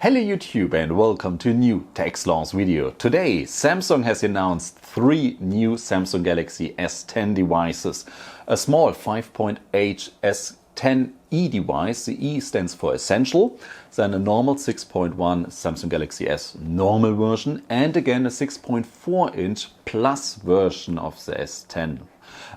Hello YouTube and welcome to a new Tax Laws video. Today Samsung has announced 3 new Samsung Galaxy S10 devices. A small 5.8 S10e device, the E stands for Essential, then a normal 6.1 Samsung Galaxy S normal version and again a 6.4 inch plus version of the S10.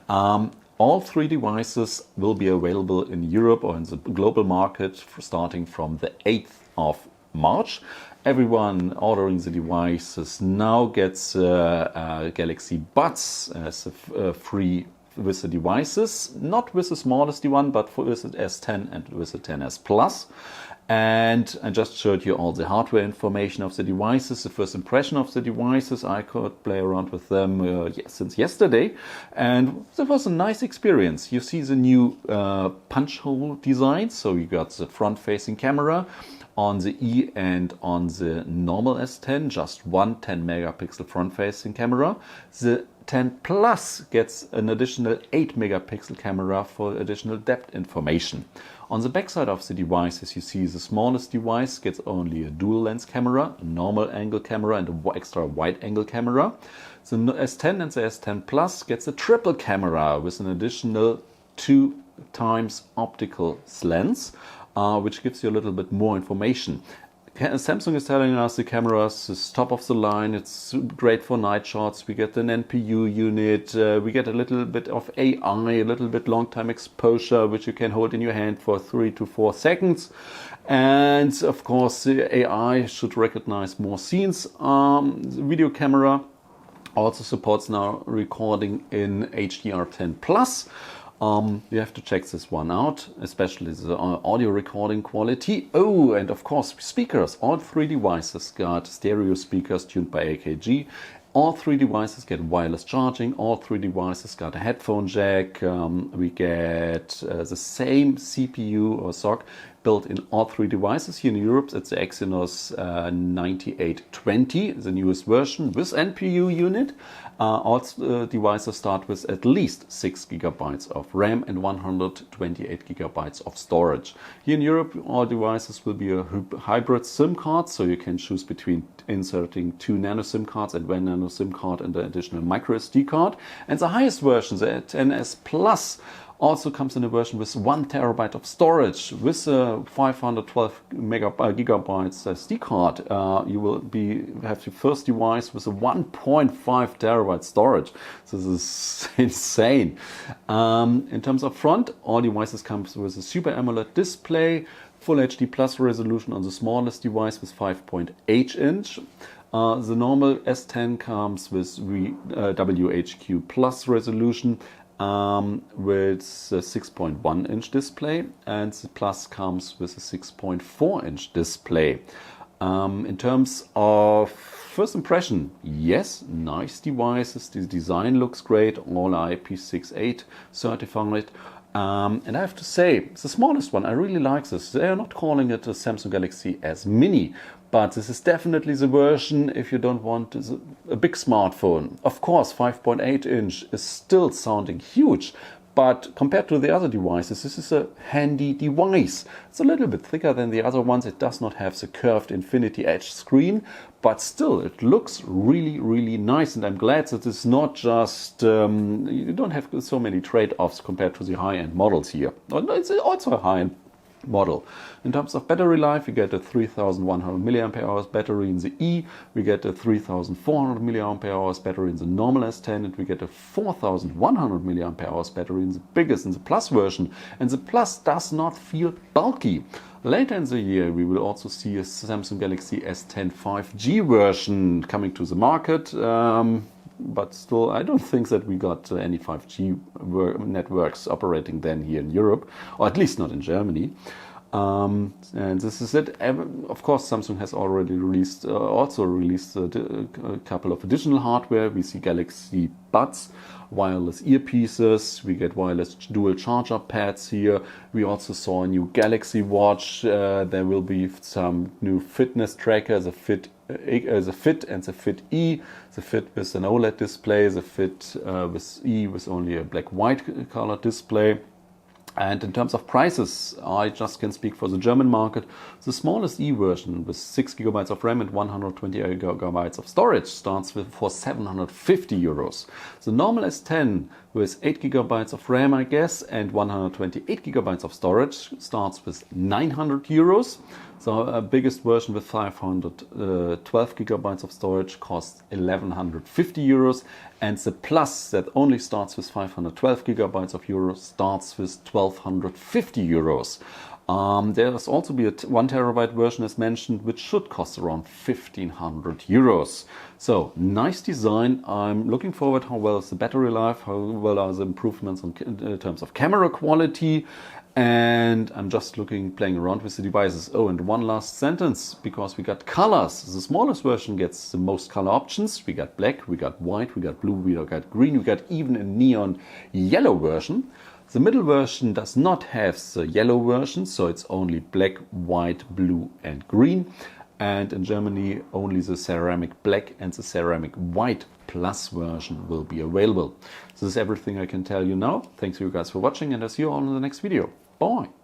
All 3 devices will be available in Europe or in the global market starting from the 8th of March. Everyone ordering the devices now gets Galaxy Buds as a free with the devices, not with the smallest one, but with the S10 and with the XS Plus. And I just showed you all the hardware information of the devices, the first impression of the devices. I could play around with them since yesterday, and it was a nice experience. You see the new punch hole design, so you got the front-facing camera on the E and on the normal S10, just one 10 megapixel front-facing camera. The 10 Plus gets an additional 8 megapixel camera for additional depth information. On the backside of the devices you see the smallest device gets only a dual lens camera, a normal angle camera and an extra wide angle camera. The S10 and the S10 Plus gets a triple camera with an additional 2 times optical lens, which gives you a little bit more information. Samsung is telling us the cameras is top of the line, it's great for night shots, we get an NPU unit, we get a little bit of AI, a little bit long time exposure which you can hold in your hand for 3 to 4 seconds. And of course the AI should recognize more scenes. The video camera also supports now recording in HDR10 Plus. You have to check this one out, especially the audio recording quality. Oh, and of course speakers. All 3 devices got stereo speakers tuned by AKG. All 3 devices get wireless charging. All 3 devices got a headphone jack. We get the same CPU or SoC built in all 3 devices. Here in Europe it's the Exynos 9820, the newest version with NPU unit. All devices start with at least 6 GB of RAM and 128 GB of storage. Here in Europe all devices will be a hybrid SIM card, so you can choose between inserting 2 nano SIM cards and 1 nano SIM card and an additional micro SD card. And the highest version, the XS Plus, also comes in a version with 1 terabyte of storage. With a 512 gigabytes SD card, you will have your first device with a 1.5 terabyte storage. This is insane. In terms of front, all devices come with a Super AMOLED display, Full HD Plus resolution on the smallest device with 5.8 inch. The normal S10 comes with WHQ Plus resolution with a 6.1 inch display, and the Plus comes with a 6.4 inch display. In terms of first impression, yes, nice devices. The design looks great, all IP68 certified. And I have to say, it's the smallest one. I really like this. They are not calling it a Samsung Galaxy S Mini, but this is definitely the version if you don't want a big smartphone. Of course, 5.8 inch is still sounding huge, but compared to the other devices, this is a handy device. It's a little bit thicker than the other ones. It does not have the curved infinity edge screen, but still it looks really, really nice. And I'm glad that it's not just, you don't have so many trade-offs compared to the high-end models here. It's also a high-end model. In terms of battery life, we get a 3100 mAh battery in the E, we get a 3400 mAh battery in the normal S10, and we get a 4100 mAh battery in the biggest, in the Plus version. And the Plus does not feel bulky. Later in the year we will also see a Samsung Galaxy S10 5G version coming to the market. But still, I don't think that we got any 5G networks operating then here in Europe, or at least not in Germany. And this is it. Of course, Samsung has already released a couple of additional hardware. We see Galaxy Buds, wireless earpieces, we get wireless dual charger pads here. We also saw a new Galaxy Watch. There will be some new fitness tracker, the Fit and the Fit E, the Fit with an OLED display, the Fit with E with only a black-white color display. And in terms of prices, I just can speak for the German market. The smallest E version with 6 GB of RAM and 128 GB of storage starts for 750 euros. The normal S10 with 8 GB of RAM, I guess, and 128 GB of storage starts with 900 euros. The biggest version with 512 GB of storage costs 1150 euros. And the Plus that only starts with 512 GB of euros starts with 1250 euros. There's also be a 1 TB version as mentioned, which should cost around 1500 euros. So nice design. I'm looking forward how well is the battery life, how well are the improvements in terms of camera quality. And I'm just playing around with the devices. Oh, and one last sentence, because we got colors. The smallest version gets the most color options. We got black, we got white, we got blue, we got green, we got even a neon yellow version. The middle version does not have the yellow version, so it's only black, white, blue and green. And in Germany, only the ceramic black and the ceramic white Plus version will be available. This is everything I can tell you now. Thanks you guys for watching, and I'll see you all in the next video. Bye!